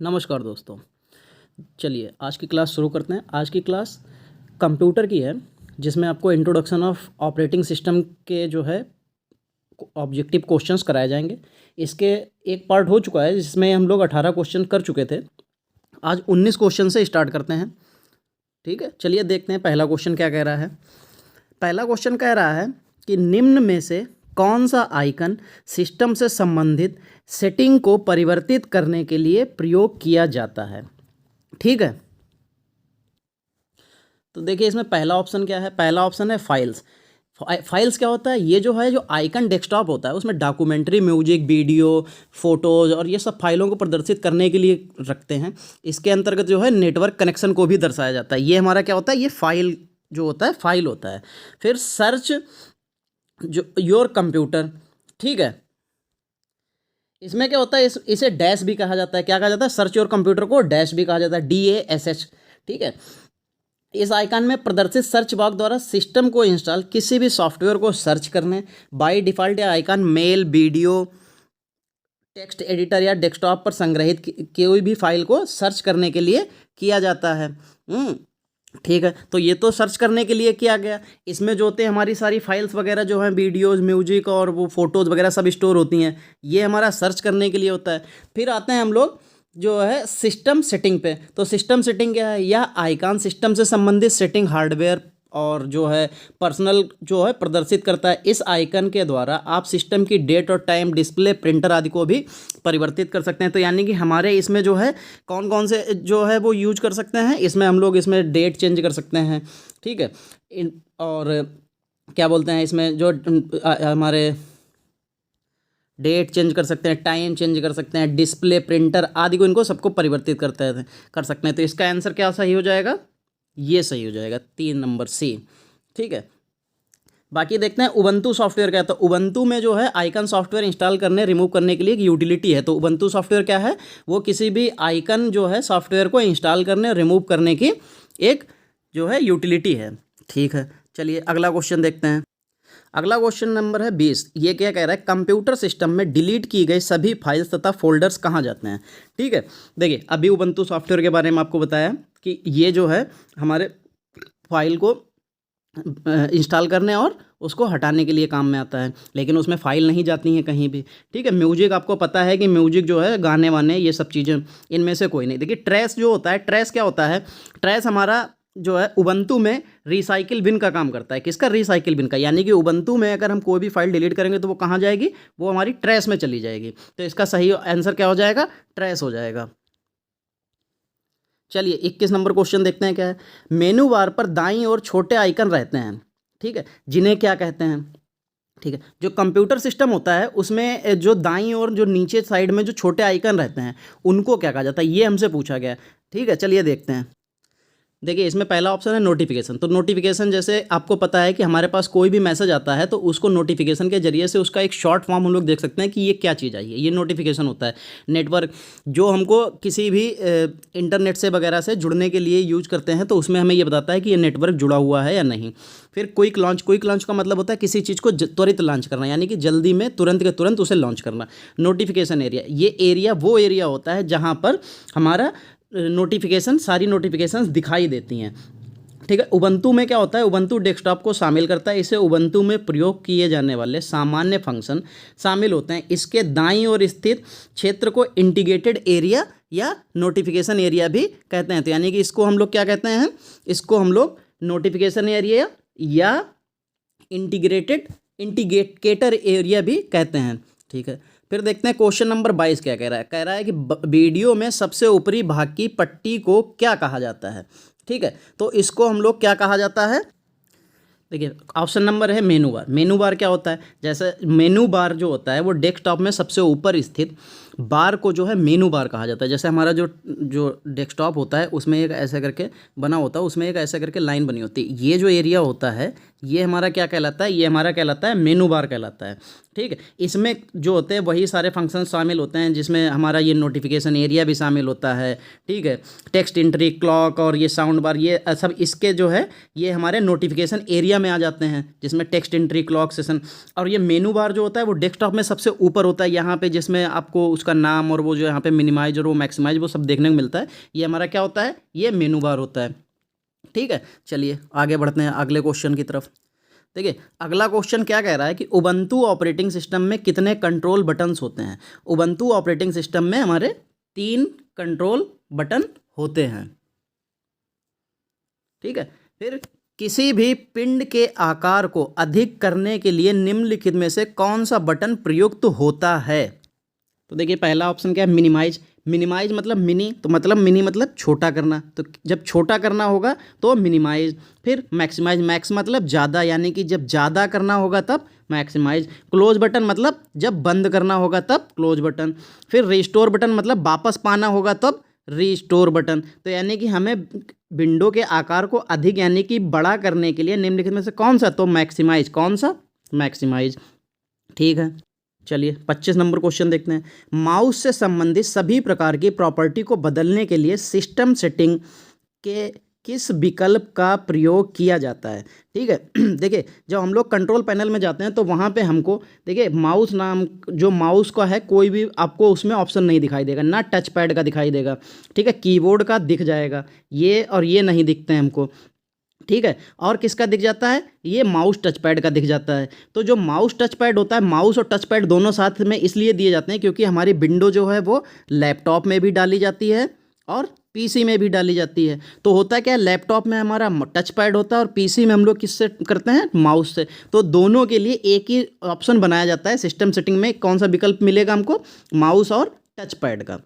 नमस्कार दोस्तों। चलिए आज की क्लास शुरू करते हैं। आज की क्लास कंप्यूटर की है, जिसमें आपको इंट्रोडक्शन ऑफ ऑपरेटिंग सिस्टम के जो है ऑब्जेक्टिव क्वेश्चंस कराए जाएंगे। इसके एक पार्ट हो चुका है जिसमें हम लोग 18 क्वेश्चन कर चुके थे। आज 19 क्वेश्चन से स्टार्ट करते हैं। ठीक है, चलिए देखते हैं पहला क्वेश्चन क्या कह रहा है। पहला क्वेश्चन कह रहा है कि निम्न में से कौन सा आइकन सिस्टम से संबंधित सेटिंग को परिवर्तित करने के लिए प्रयोग किया जाता है। ठीक है, तो देखिए इसमें पहला ऑप्शन क्या है। पहला ऑप्शन है फाइल्स। फाइल्स क्या होता है? ये जो है जो आइकन डेस्कटॉप होता है उसमें डॉक्यूमेंट्री, म्यूजिक, वीडियो, फोटोज़ और ये सब फाइलों को प्रदर्शित करने के लिए रखते हैं। इसके अंतर्गत जो है नेटवर्क कनेक्शन को भी दर्शाया जाता है। ये हमारा क्या होता है? ये फाइल जो होता है फाइल होता है। फिर सर्च जो योर कंप्यूटर, ठीक है, इसमें क्या होता है? इसे डैश भी कहा जाता है। क्या कहा जाता है? सर्च योर कंप्यूटर को डैश भी कहा जाता है, DASH। ठीक है, इस आइकन में प्रदर्शित सर्च बॉक्स द्वारा सिस्टम को इंस्टॉल किसी भी सॉफ्टवेयर को सर्च करने, बाय डिफ़ॉल्ट यह icon mail, video, text editor या डेस्कटॉप पर संग्रहित कोई भी फाइल को सर्च करने के लिए किया जाता है। ठीक है, तो ये तो सर्च करने के लिए किया गया। इसमें जो होते हैं हमारी सारी फाइल्स वगैरह जो हैं, वीडियोज़, म्यूजिक और वो फोटोज़ वगैरह सब स्टोर होती हैं। ये हमारा सर्च करने के लिए होता है। फिर आते हैं हम लोग जो है सिस्टम सेटिंग पे। तो सिस्टम सेटिंग क्या है? यह आइकन सिस्टम से संबंधित सेटिंग, हार्डवेयर और जो है पर्सनल जो है प्रदर्शित करता है। इस आइकन के द्वारा आप सिस्टम की डेट और टाइम, डिस्प्ले, प्रिंटर आदि को भी परिवर्तित कर सकते हैं। तो यानी कि हमारे इसमें जो है कौन कौन से जो है वो यूज कर सकते हैं। इसमें हम लोग इसमें डेट चेंज कर सकते हैं, ठीक है, और क्या बोलते हैं इसमें जो हमारे डेट चेंज कर सकते हैं, टाइम चेंज कर सकते हैं, डिस्प्ले, प्रिंटर आदि को इनको सबको परिवर्तित कर सकते हैं। तो इसका आंसर क्या सही हो जाएगा? ये सही हो जाएगा 3 नंबर C। ठीक है, बाकी देखते हैं उबंटू सॉफ्टवेयर क्या है। तो उबंटू में जो है आइकन सॉफ्टवेयर इंस्टॉल करने, रिमूव करने के लिए एक यूटिलिटी है। तो उबंटू सॉफ्टवेयर क्या है? वो किसी भी आइकन जो है सॉफ्टवेयर को इंस्टॉल करने, रिमूव करने की एक जो है यूटिलिटी है। ठीक है, चलिए अगला क्वेश्चन देखते हैं। अगला क्वेश्चन नंबर है 20। ये क्या कह रहा है? कंप्यूटर सिस्टम में डिलीट की गई सभी फाइल्स तथा फोल्डर्स कहाँ जाते हैं। ठीक है, देखिए अभी उबंटू सॉफ्टवेयर के बारे में आपको बताया कि ये जो है हमारे फाइल को इंस्टॉल करने और उसको हटाने के लिए काम में आता है, लेकिन उसमें फ़ाइल नहीं जाती हैं कहीं भी। ठीक है, म्यूजिक आपको पता है कि म्यूजिक जो है गाने वाने ये सब चीज़ें, इनमें से कोई नहीं। देखिए ट्रैश जो होता है, ट्रैश क्या होता है? ट्रैश हमारा जो है उबंटू में रिसाइकिल बिन का काम करता है। किसका? रिसाइकिल बिन का। यानी कि उबंटू में अगर हम कोई भी फाइल डिलीट करेंगे तो वो कहाँ जाएगी? वो हमारी ट्रैश में चली जाएगी। तो इसका सही आंसर क्या हो जाएगा? ट्रैश हो जाएगा। चलिए 21 नंबर क्वेश्चन देखते हैं क्या है। मेनू बार पर दाईं ओर छोटे आइकन रहते हैं, ठीक है, जिन्हें क्या कहते हैं? ठीक है, जो कंप्यूटर सिस्टम होता है उसमें जो दाईं ओर जो नीचे साइड में जो छोटे आइकन रहते हैं उनको क्या कहा जाता है? ये हमसे पूछा गया है। ठीक है, चलिए देखते हैं। देखिए इसमें पहला ऑप्शन है नोटिफिकेशन। तो नोटिफिकेशन जैसे आपको पता है कि हमारे पास कोई भी मैसेज आता है तो उसको नोटिफिकेशन के जरिए से उसका एक शॉर्ट फॉर्म हम लोग देख सकते हैं कि ये क्या चीज़ आई है। ये नोटिफिकेशन होता है। नेटवर्क जो हमको किसी भी इंटरनेट से वगैरह से जुड़ने के लिए यूज करते हैं तो उसमें हमें ये बताता है कि ये नेटवर्क जुड़ा हुआ है या नहीं। फिर क्विक लॉन्च। क्विक लॉन्च का मतलब होता है किसी चीज़ को त्वरित लॉन्च करना, यानी कि जल्दी में तुरंत के तुरंत उसे लॉन्च करना। नोटिफिकेशन एरिया, ये एरिया वो एरिया होता है जहाँ पर हमारा नोटिफिकेशन, सारी नोटिफिकेशंस दिखाई देती हैं। ठीक है, उबंटू में क्या होता है? उबंटू डेस्कटॉप को शामिल करता है। इसे उबंटू में प्रयोग किए जाने वाले सामान्य फंक्शन शामिल होते हैं। इसके दाईं ओर स्थित क्षेत्र को इंटीग्रेटेड एरिया या नोटिफिकेशन एरिया भी कहते हैं। तो यानी कि इसको हम लोग क्या कहते हैं? इसको हम लोग नोटिफिकेशन एरिया या इंटीग्रेटेड एरिया भी कहते हैं। ठीक है, फिर देखते हैं क्वेश्चन नंबर 22 क्या कह रहा है। कह रहा है कि वीडियो में सबसे ऊपरी भाग की पट्टी को क्या कहा जाता है। ठीक है, तो इसको हम लोग क्या कहा जाता है? देखिए ऑप्शन नंबर है मेनू बार। मेनू बार क्या होता है? जैसे मेनू बार जो होता है वो डेस्कटॉप में सबसे ऊपर स्थित बार को जो है मेनू बार कहा जाता है। जैसे हमारा जो डेस्कटॉप होता है उसमें एक ऐसे करके बना होता है, उसमें एक ऐसे करके लाइन बनी होती है। ये जो एरिया होता है ये हमारा क्या कहलाता है? ये हमारा कहलाता है मेनू बार कहलाता है। ठीक है, इसमें जो होते हैं वही सारे फंक्शन शामिल होते हैं, जिसमें हमारा ये नोटिफिकेशन एरिया भी शामिल होता है। ठीक है, टेक्स्ट एंट्री, क्लॉक और ये साउंड बार, ये सब इसके जो है ये हमारे नोटिफिकेशन एरिया में आ जाते हैं, जिसमें टेक्स्ट एंट्री, क्लॉक, सेशन। और ये मेनू बार जो होता है वो डेस्कटॉप में सबसे ऊपर होता है यहाँ पे, जिसमें आपको उसका उसका नाम और वो जो यहाँ पे मिनिमाइज और वो मैक्सिमाइज वो सब देखने को मिलता है। ये हमारा क्या होता है, ये मेनू बार होता है। ठीक है, चलिए आगे बढ़ते हैं अगले क्वेश्चन की तरफ। देखिए अगला क्वेश्चन क्या कह रहा है कि उबंटू ऑपरेटिंग सिस्टम में कितने कंट्रोल बटन्स होते हैं। उबंटू ऑपरेटिंग सिस्टम में हमारे 3 कंट्रोल बटन होते हैं। ठीक है, फिर किसी भी पिंड के आकार को अधिक करने के लिए निम्नलिखित में से कौन सा बटन प्रयुक्त होता है। तो देखिए पहला ऑप्शन क्या है, मिनिमाइज। मिनिमाइज मतलब मिनी, तो मतलब मिनी मतलब छोटा करना, तो जब छोटा करना होगा तो मिनिमाइज। फिर मैक्सिमाइज, मैक्स मतलब ज़्यादा, यानी कि जब ज़्यादा करना होगा तब मैक्सिमाइज। क्लोज बटन मतलब जब बंद करना होगा तब क्लोज बटन। फिर रिस्टोर बटन मतलब वापस पाना होगा तब रिस्टोर बटन। तो यानी कि हमें विंडो के आकार को अधिक यानी कि बड़ा करने के लिए निम्नलिखित में से कौन सा, तो मैक्सिमाइज। कौन सा, मैक्सिमाइज। ठीक है, चलिए 25 नंबर क्वेश्चन देखते हैं। माउस से संबंधित सभी प्रकार की प्रॉपर्टी को बदलने के लिए सिस्टम सेटिंग के किस विकल्प का प्रयोग किया जाता है। ठीक है देखिए जब हम लोग कंट्रोल पैनल में जाते हैं तो वहाँ पे हमको देखिए माउस नाम जो माउस का है कोई भी आपको उसमें ऑप्शन नहीं दिखाई देगा, ना टच पैड का दिखाई देगा। ठीक है, कीबोर्ड का दिख जाएगा, ये और ये नहीं दिखते हैं हमको। ठीक है, और किसका दिख जाता है, ये माउस टच पैड का दिख जाता है। तो जो माउस टच पैड होता है, माउस और टच पैड दोनों साथ में इसलिए दिए जाते हैं क्योंकि हमारी विंडो जो है वो लैपटॉप में भी डाली जाती है और पीसी में भी डाली जाती है। तो होता क्या है, लैपटॉप में हमारा टच पैड होता है और पीसी में हम लोग किससे करते हैं, माउस से। तो दोनों के लिए एक ही ऑप्शन बनाया जाता है सिस्टम सेटिंग में। कौन सा विकल्प मिलेगा हमको, माउस और टच पैड का।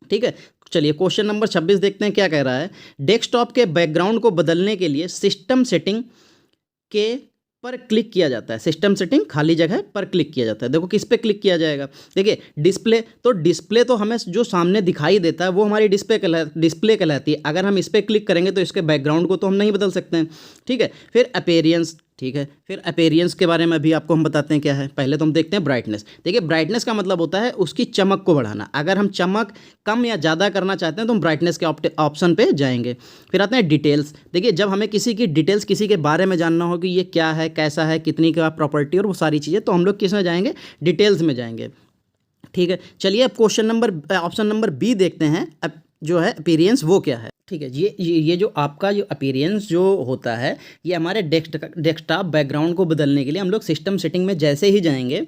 ठीक है, चलिए क्वेश्चन नंबर 26 देखते हैं क्या कह रहा है। डेस्कटॉप के बैकग्राउंड को बदलने के लिए सिस्टम सेटिंग के पर क्लिक किया जाता है। सिस्टम सेटिंग खाली जगह पर क्लिक किया जाता है। देखो किस पे क्लिक किया जाएगा, देखिए डिस्प्ले। तो डिस्प्ले तो हमें जो सामने दिखाई देता है वो हमारी डिस्प्ले कहलाती है। अगर हम इस पर क्लिक करेंगे तो इसके बैकग्राउंड को तो हम नहीं बदल सकते हैं। ठीक है, फिर अपीयरेंस। ठीक है, फिर अपीयरेंस के बारे में भी आपको हम बताते हैं क्या है। पहले तो हम देखते हैं ब्राइटनेस। देखिए ब्राइटनेस का मतलब होता है उसकी चमक को बढ़ाना। अगर हम चमक कम या ज़्यादा करना चाहते हैं तो हम ब्राइटनेस के ऑप्शन पे जाएंगे। फिर आते हैं डिटेल्स। देखिए जब हमें किसी की डिटेल्स, किसी के बारे में जानना हो कि ये क्या है, कैसा है, कितनी का प्रॉपर्टी और वो सारी चीज़ें, तो हम लोग किस में जाएंगे, डिटेल्स में जाएंगे। ठीक है, चलिए अब ऑप्शन नंबर बी देखते हैं। अब जो है अपीयरेंस वो क्या है। ठीक है, ये जो आपका जो अपीयरेंस जो होता है ये हमारे डेस्कटॉप बैकग्राउंड को बदलने के लिए हम लोग सिस्टम सेटिंग में जैसे ही जाएंगे,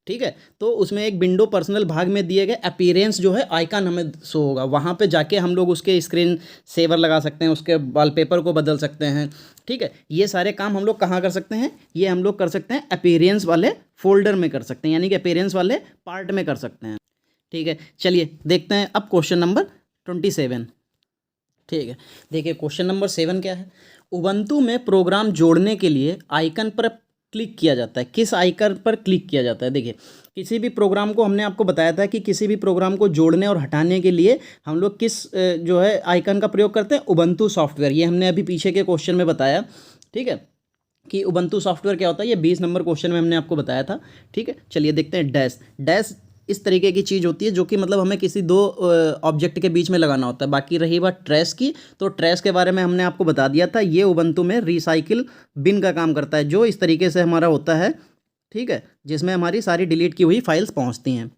ठीक है, तो उसमें एक विंडो पर्सनल भाग में दिए गए अपीयरेंस जो है आइकन हमें शो होगा। वहाँ पे जाके हम लोग उसके स्क्रीन सेवर लगा सकते हैं, उसके वॉलपेपर को बदल सकते हैं। ठीक है, ये सारे काम हम लोग कहाँ कर सकते हैं, ये हम लोग कर सकते हैं अपीयरेंस वाले फोल्डर में कर सकते हैं, यानी कि अपीयरेंस वाले पार्ट में कर सकते हैं। ठीक है, चलिए देखते हैं अब क्वेश्चन नंबर 27। ठीक है, देखिए क्वेश्चन नंबर 7 क्या है। उबंटू में प्रोग्राम जोड़ने के लिए आइकन पर क्लिक किया जाता है। किस आइकन पर क्लिक किया जाता है, देखिए किसी भी प्रोग्राम को हमने आपको बताया था कि किसी भी प्रोग्राम को जोड़ने और हटाने के लिए हम लोग किस जो है आइकन का प्रयोग करते हैं, उबंटू सॉफ्टवेयर। ये हमने अभी पीछे के क्वेश्चन में बताया। ठीक है, कि उबंटू सॉफ्टवेयर क्या होता है, ये 20 नंबर क्वेश्चन में हमने आपको बताया था। ठीक है, चलिए देखते हैं। डैश इस तरीके की चीज़ होती है जो कि मतलब हमें किसी दो ऑब्जेक्ट के बीच में लगाना होता है। बाकी रही बात ट्रैश की, तो ट्रैश के बारे में हमने आपको बता दिया था। ये उबंटू में रिसाइकिल बिन का काम करता है, जो इस तरीके से हमारा होता है। ठीक है, जिसमें हमारी सारी डिलीट की हुई फाइल्स पहुंचती हैं।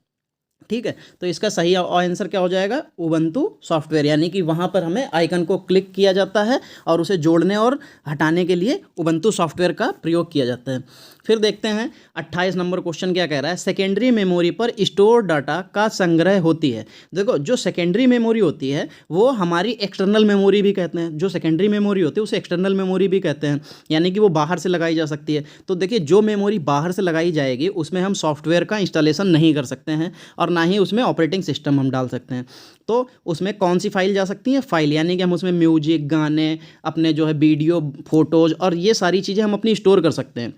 ठीक है, तो इसका सही आंसर क्या हो जाएगा, उबंटू सॉफ्टवेयर, यानी कि वहाँ पर हमें आइकन को क्लिक किया जाता है और उसे जोड़ने और हटाने के लिए उबंटू सॉफ्टवेयर का प्रयोग किया जाता है। फिर देखते हैं 28 नंबर क्वेश्चन क्या कह रहा है। सेकेंडरी मेमोरी पर स्टोर डाटा का संग्रह होती है। देखो जो सेकेंडरी मेमोरी होती है वो हमारी एक्सटर्नल मेमोरी भी कहते हैं। जो सेकेंडरी मेमोरी होती है उसे एक्सटर्नल मेमोरी भी कहते हैं, यानी कि वो बाहर से लगाई जा सकती है। तो देखिए जो मेमोरी बाहर से लगाई जाएगी उसमें हम सॉफ्टवेयर का इंस्टॉलेशन नहीं कर सकते हैं और ना ही उसमें ऑपरेटिंग सिस्टम हम डाल सकते हैं। तो उसमें कौन सी फाइल जा सकती है, फाइल, यानी कि हम उसमें म्यूजिक, गाने, अपने जो है वीडियो, फोटोज़ और ये सारी चीज़ें हम अपनी स्टोर कर सकते हैं।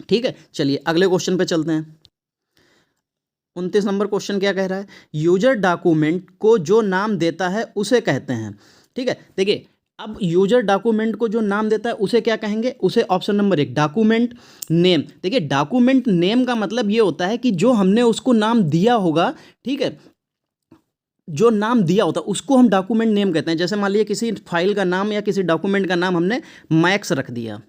ठीक है, चलिए अगले क्वेश्चन पे चलते हैं। 29 नंबर क्वेश्चन क्या कह रहा है। यूजर डॉक्यूमेंट को जो नाम देता है उसे कहते हैं। ठीक है, देखिए अब यूजर डॉक्यूमेंट को जो नाम देता है उसे क्या कहेंगे, उसे ऑप्शन नंबर 1 डॉक्यूमेंट नेम। देखिए डॉक्यूमेंट नेम का मतलब ये होता है कि जो हमने उसको नाम दिया होगा, ठीक है, जो नाम दिया होता है उसको हम डॉक्यूमेंट नेम कहते हैं। जैसे मान लीजिए किसी फाइल का नाम या किसी डॉक्यूमेंट का नाम हमने मैक्स रख दिया,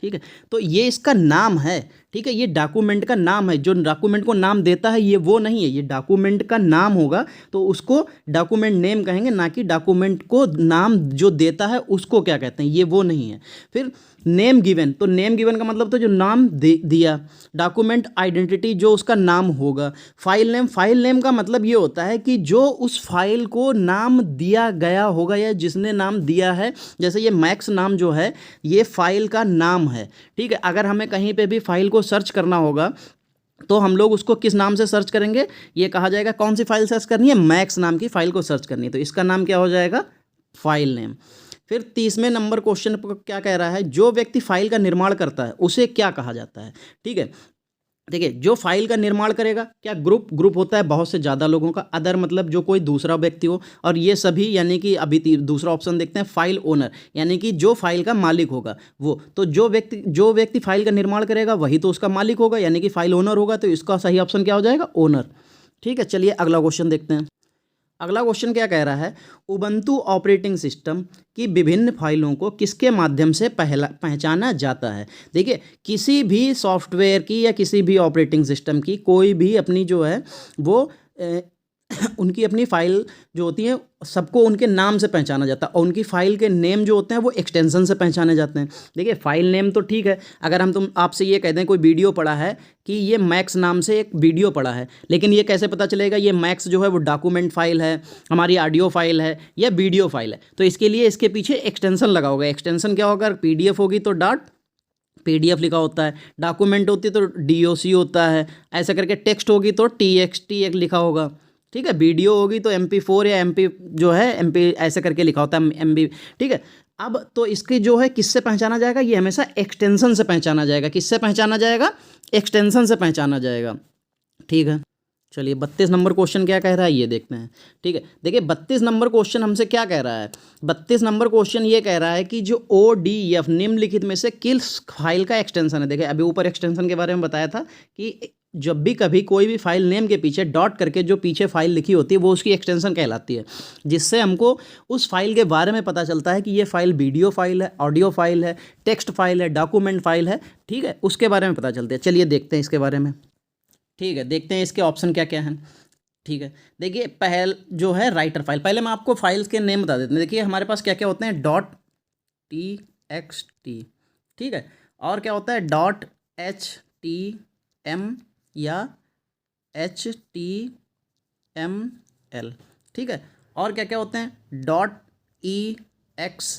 ठीक है। तो ये इसका नाम है, ठीक है, ये डॉक्यूमेंट का नाम है। जो डॉक्यूमेंट को नाम देता है ये वो नहीं है, ये डॉक्यूमेंट का नाम होगा तो उसको डॉक्यूमेंट नेम कहेंगे, ना कि डॉक्यूमेंट को नाम जो देता है उसको क्या कहते हैं, ये वो नहीं है। फिर नेम गिवन, तो नेम गिवन का मतलब तो जो नाम दिया। डॉक्यूमेंट आइडेंटिटी, जो उसका नाम होगा। फाइल नेम, फाइल नेम का मतलब ये होता है कि जो उस फाइल को नाम दिया गया होगा या जिसने नाम दिया है। जैसे ये मैक्स नाम जो है ये फाइल का नाम है, ठीक है। अगर हमें कहीं पे भी फाइल को सर्च करना होगा तो हम लोग उसको किस नाम से सर्च करेंगे, ये कहा जाएगा कौन सी फाइल सर्च करनी है, मैक्स नाम की फाइल को सर्च करनी है, तो इसका नाम क्या हो जाएगा, फाइल नेम। फिर 30वें नंबर क्वेश्चन पर क्या कह रहा है, जो व्यक्ति फाइल का निर्माण करता है उसे क्या कहा जाता है, ठीक है। देखिए, जो फाइल का निर्माण करेगा, क्या ग्रुप होता है बहुत से ज़्यादा लोगों का। अदर मतलब जो कोई दूसरा व्यक्ति हो, और ये सभी यानी कि अभी दूसरा ऑप्शन देखते हैं, फाइल ओनर, यानी कि जो फाइल का मालिक होगा वो। तो जो व्यक्ति फाइल का निर्माण करेगा वही तो उसका मालिक होगा, यानी कि फाइल ओनर होगा, तो इसका सही ऑप्शन क्या हो जाएगा, ओनर। ठीक है, चलिए अगला क्वेश्चन देखते हैं। अगला क्वेश्चन क्या कह रहा है, उबंटू ऑपरेटिंग सिस्टम की विभिन्न फाइलों को किसके माध्यम से पहचाना जाता है। देखिए, किसी भी सॉफ्टवेयर की या किसी भी ऑपरेटिंग सिस्टम की कोई भी अपनी जो है वो उनकी अपनी फाइल जो होती है सबको उनके नाम से पहचाना जाता है, और उनकी फाइल के नेम जो होते हैं वो एक्सटेंशन से पहचाने जाते हैं। देखिए, फाइल नेम तो ठीक है, अगर हम आपसे ये कहते हैं कोई वीडियो पड़ा है कि ये मैक्स नाम से एक वीडियो पड़ा है, लेकिन ये कैसे पता चलेगा ये मैक्स जो है वो डॉक्यूमेंट फाइल है, हमारी ऑडियो फाइल है या वीडियो फाइल है। तो इसके लिए इसके पीछे एक्सटेंशन लगा होगा। एक्सटेंशन क्या होगा, PDF होगी तो .pdf लिखा होता है, डॉक्यूमेंट होती है तो DOC होता है, ऐसा करके टेक्स्ट होगी तो TXT एक लिखा होगा, ठीक है। वीडियो होगी तो MP4 या MP जो है MP ऐसे करके लिखा होता है, MB, ठीक है। अब तो इसकी जो है किससे पहचाना जाएगा, ये हमेशा एक्सटेंशन से पहचाना जाएगा। किससे पहचाना जाएगा, एक्सटेंशन से पहचाना जाएगा, ठीक है। चलिए 32 नंबर क्वेश्चन क्या कह रहा है ये देखते हैं, ठीक है। देखिए 32 नंबर क्वेश्चन हमसे क्या कह रहा है, 32 नंबर क्वेश्चन ये कह रहा है कि जो ODF निम्नलिखित में से किस फाइल का एक्सटेंशन है। देखिए, अभी ऊपर एक्सटेंशन के बारे में बताया था कि जब भी कभी कोई भी फाइल नेम के पीछे डॉट करके जो पीछे फाइल लिखी होती है वो उसकी एक्सटेंशन कहलाती है, जिससे हमको उस फाइल के बारे में पता चलता है कि ये फाइल वीडियो फाइल है, ऑडियो फाइल है, टेक्स्ट फाइल है, डॉक्यूमेंट फाइल है, ठीक है, उसके बारे में पता चलता है। चलिए देखते हैं इसके बारे में, ठीक है, देखते हैं इसके ऑप्शन क्या क्या हैं, ठीक है। देखिए, पहल जो है राइटर फाइल, पहले मैं आपको फाइल्स के नेम बता देते हैं। देखिए हमारे पास क्या क्या होते हैं, .txt, ठीक है, और क्या होता है .htm या HTML, ठीक है, और क्या क्या होते हैं .exe,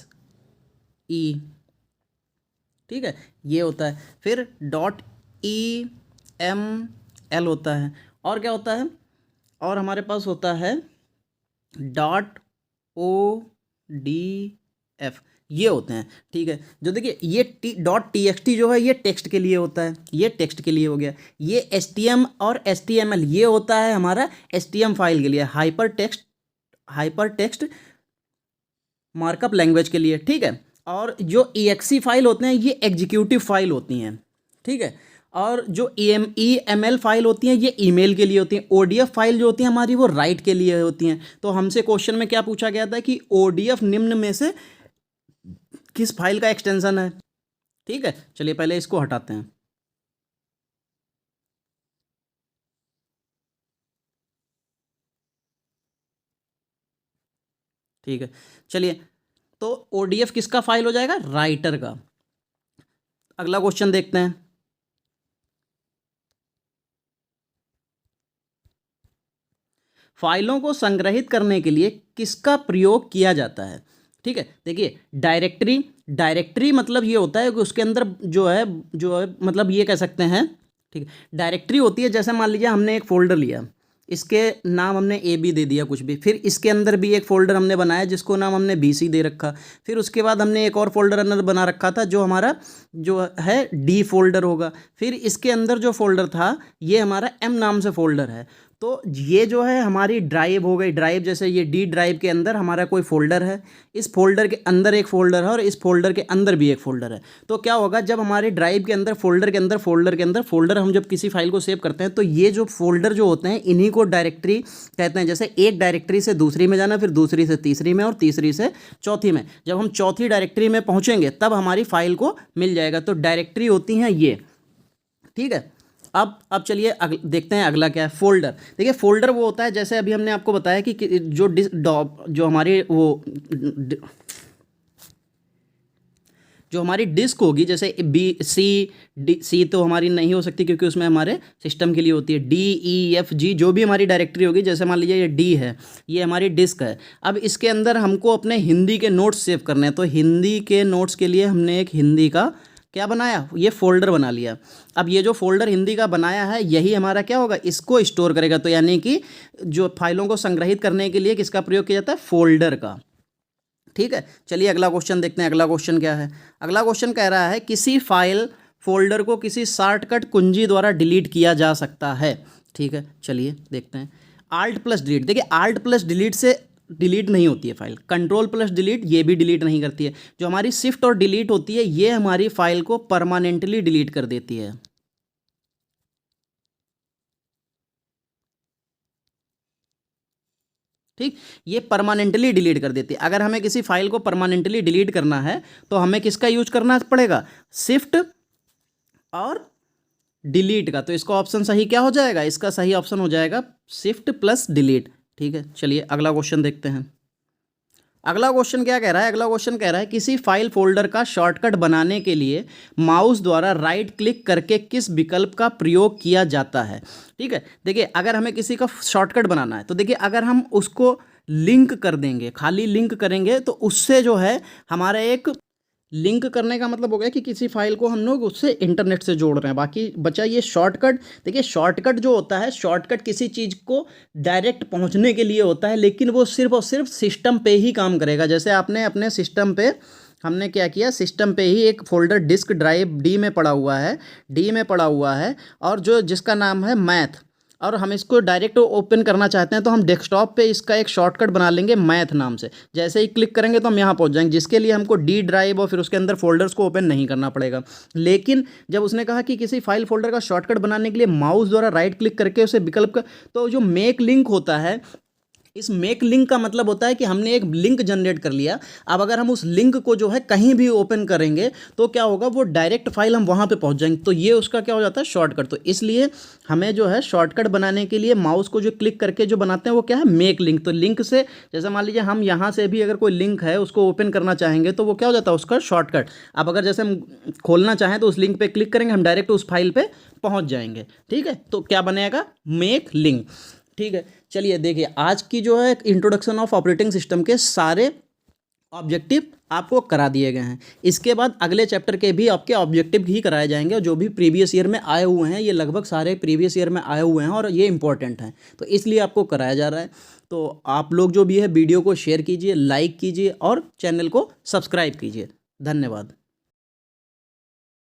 ठीक है, ये होता है। फिर .eml होता है, और क्या होता है, और हमारे पास होता है .odf, ये होते हैं, ठीक है। जो देखिए ये .txt जो है ये टेक्स्ट के लिए होता है, ये टेक्स्ट के लिए हो गया। ये HTML और HTML ये होता है हमारा HTML फाइल के लिए, हाइपर टेक्स्ट मार्कअप लैंग्वेज के लिए, ठीक है। और जो exe फाइल होते हैं ये एग्जीक्यूटिव फाइल होती हैं, ठीक है। और जो EML फाइल होती हैं ये ईमेल के लिए होती हैं। ODF फाइल जो होती हैं हमारी वो राइट के लिए होती हैं। तो हमसे क्वेश्चन में क्या पूछा गया था कि ODF निम्न में से किस फाइल का एक्सटेंशन है, ठीक है। चलिए पहले इसको हटाते हैं, ठीक है। चलिए, तो ODF किसका फाइल हो जाएगा, राइटर का। अगला क्वेश्चन देखते हैं, फाइलों को संग्रहित करने के लिए किसका प्रयोग किया जाता है, ठीक है। देखिए, डायरेक्टरी मतलब ये होता है कि उसके अंदर जो है मतलब ये कह सकते हैं, ठीक है। डायरेक्टरी होती है, जैसे मान लीजिए हमने एक फोल्डर लिया, इसके नाम हमने AB दे दिया कुछ भी, फिर इसके अंदर भी एक फ़ोल्डर हमने बनाया जिसको नाम हमने BC दे रखा, फिर उसके बाद हमने एक और फोल्डर अंदर बना रखा था जो हमारा जो है D फोल्डर होगा, फिर इसके अंदर जो फोल्डर था ये हमारा M नाम से फोल्डर है। तो ये जो है हमारी ड्राइव हो गई। ड्राइव जैसे ये डी ड्राइव के अंदर हमारा कोई फोल्डर है, इस फोल्डर के अंदर एक फोल्डर है और इस फोल्डर के अंदर भी एक फोल्डर है। तो क्या होगा, जब हमारे ड्राइव के अंदर फोल्डर हम जब किसी फाइल को सेव करते हैं तो ये जो फोल्डर जो होते हैं इन्हीं को डायरेक्टरी कहते हैं। जैसे एक डायरेक्टरी से दूसरी में जाना, फिर दूसरी से तीसरी में और तीसरी से चौथी में। जब हम चौथी डायरेक्टरी में पहुंचेंगे तब हमारी फाइल को मिल जाएगा। तो डायरेक्टरी होती हैं ये, ठीक है। अब चलिए देखते हैं अगला क्या है, फोल्डर। देखिए फोल्डर वो होता है, जैसे अभी हमने आपको बताया कि जो हमारी जो हमारी डिस्क होगी, जैसे सी तो हमारी नहीं हो सकती क्योंकि उसमें हमारे सिस्टम के लिए होती है। DEFG जो भी हमारी डायरेक्टरी होगी, जैसे मान लीजिए ये डी है, ये हमारी डिस्क है। अब इसके अंदर हमको अपने हिंदी के नोट्स सेव करने हैं, तो हिंदी के नोट्स के लिए हमने एक हिंदी का क्या बनाया, ये फोल्डर बना लिया। अब ये जो फोल्डर हिंदी का बनाया है यही हमारा क्या होगा, इसको स्टोर करेगा। तो यानी कि जो फाइलों को संग्रहित करने के लिए किसका प्रयोग किया जाता है, फोल्डर का। ठीक है, चलिए अगला क्वेश्चन देखते हैं। अगला क्वेश्चन क्या है, अगला क्वेश्चन कह रहा है किसी फाइल फोल्डर को किसी शॉर्टकट कुंजी द्वारा डिलीट किया जा सकता है। ठीक है, चलिए देखते हैं। Alt+Delete, देखिए Alt+Delete से डिलीट नहीं होती है फाइल। Ctrl+Delete ये भी डिलीट नहीं करती है। जो हमारी शिफ्ट और डिलीट होती है ये हमारी फाइल को परमानेंटली डिलीट कर देती है। ठीक, ये परमानेंटली डिलीट कर देती है। अगर हमें किसी फाइल को परमानेंटली डिलीट करना है तो हमें किसका यूज करना पड़ेगा, शिफ्ट और डिलीट का। तो इसका ऑप्शन सही क्या हो जाएगा, इसका सही ऑप्शन हो जाएगा Shift+Delete। ठीक है, चलिए अगला क्वेश्चन देखते हैं। अगला क्वेश्चन क्या कह रहा है, अगला क्वेश्चन कह रहा है किसी फाइल फोल्डर का शॉर्टकट बनाने के लिए माउस द्वारा राइट क्लिक करके किस विकल्प का प्रयोग किया जाता है। ठीक है, देखिए अगर हमें किसी का शॉर्टकट बनाना है तो देखिए अगर हम उसको लिंक कर देंगे, खाली लिंक करेंगे तो उससे जो है हमारा एक लिंक करने का मतलब हो गया कि किसी फाइल को हम लोग उससे इंटरनेट से जोड़ रहे हैं। बाकी बचा ये शॉर्टकट। देखिए शॉर्टकट जो होता है, शॉर्टकट किसी चीज़ को डायरेक्ट पहुंचने के लिए होता है, लेकिन वो सिर्फ और सिर्फ सिस्टम पे ही काम करेगा। जैसे आपने अपने सिस्टम पे हमने क्या किया, सिस्टम पे ही एक फोल्डर डिस्क ड्राइव डी में पड़ा हुआ है और जो जिसका नाम है मैथ, और हम इसको डायरेक्ट ओपन करना चाहते हैं तो हम डेस्कटॉप पे इसका एक शॉर्टकट बना लेंगे मैथ नाम से। जैसे ही क्लिक करेंगे तो हम यहाँ पहुँच जाएंगे, जिसके लिए हमको डी ड्राइव और फिर उसके अंदर फोल्डर्स को ओपन नहीं करना पड़ेगा। लेकिन जब उसने कहा कि किसी फाइल फोल्डर का शॉर्टकट बनाने के लिए माउस द्वारा राइट क्लिक करके उसे विकल्प का, तो जो मेक लिंक होता है, इस मेक लिंक का मतलब होता है कि हमने एक लिंक जनरेट कर लिया। अब अगर हम उस लिंक को जो है कहीं भी ओपन करेंगे तो क्या होगा, वो डायरेक्ट फाइल हम वहाँ पे पहुँच जाएंगे। तो ये उसका क्या हो जाता है, शॉर्टकट। तो इसलिए हमें जो है शॉर्टकट बनाने के लिए माउस को जो क्लिक करके जो बनाते हैं वो क्या है, मेक लिंक। तो लिंक से जैसे मान लीजिए हम यहाँ से भी अगर कोई लिंक है उसको ओपन करना चाहेंगे तो वो क्या हो जाता है, उसका शॉर्टकट। अब अगर जैसे हम खोलना चाहें तो उस लिंक पर क्लिक करेंगे, हम डायरेक्ट उस फाइल पर पहुँच जाएंगे। ठीक है, तो क्या बनेगा, मेक लिंक। ठीक है, चलिए देखिए आज की जो है इंट्रोडक्शन ऑफ ऑपरेटिंग सिस्टम के सारे ऑब्जेक्टिव आपको करा दिए गए हैं। इसके बाद अगले चैप्टर के भी आपके ऑब्जेक्टिव ही कराए जाएंगे, जो भी प्रीवियस ईयर में आए हुए हैं। ये लगभग सारे प्रीवियस ईयर में आए हुए हैं और ये इंपॉर्टेंट हैं, तो इसलिए आपको कराया जा रहा है। तो आप लोग जो भी है वीडियो को शेयर कीजिए, लाइक कीजिए और चैनल को सब्सक्राइब कीजिए। धन्यवाद।